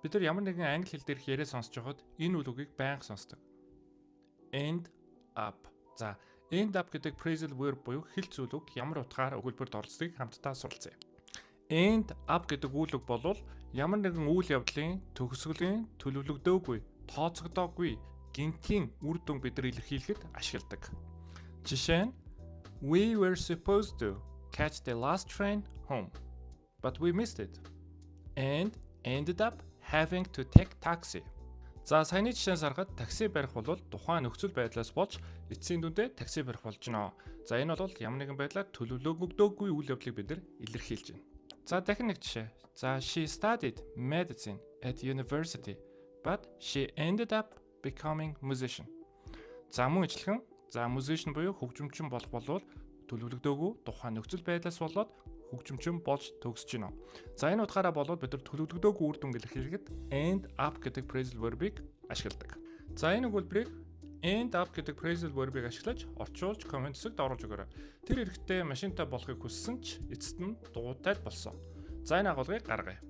Бид нар ямар нэгэн англи хэл дээрх яриа сонсож байхад энэ үйл үгийг байнга сонсдог. End up. За, end up гэдэг phrasal verb буюу хэл зүйлүг ямар утгаар өгүүлбэрт оролцдгийг хамтдаа суралцъя. End up гэдэг үйл үг бол ямар нэгэн үйл явдлын төгсгөлийн төлөвлөгдөөгүй, тооцогдоогүй гинтийн үр дүн бид нар илэрхийлэхэд ашигладаг. Жишээ нь We were supposed to catch the last train home, but we missed it and ended up having to take taxi. За, саяны жишээс харахад такси барих бол тухайн нөхцөл байдлаас болж эцсийн дүндээ такси барих болж гинэ. За, энэ бол ямар нэгэн байдлаар төлөвлөгдөөгүй үйл явдлыг бид нар илэрхийлж байна. За, дахин нэг жишээ. За, she studied medicine at university, but she ended up becoming musician. За, мөн ижилхэн musician буюу хөгжимчин болох болвол төлөвлөгдөөгүй тухайн нөхцөл байдлаас болоод хөгжимчин болж төгсөж гинэ. За, энэ утгаараа болоод бид нар төлөвлөгдөөгүй үр дүн илэрхийлэхэд end up гэдэг phrasal verb-ийг ашигладаг. За, энэ өгүүлбэрийг end up гэдэг phrasal verb-ийг ашиглаж орчуулж comment хэсэгт оруулж өгөөрэй. Тэр хэрэгтэй машинтай болохыг хүссэн ч эцэст нь дуутай болсон. За, энэ агуулгыг гаргая.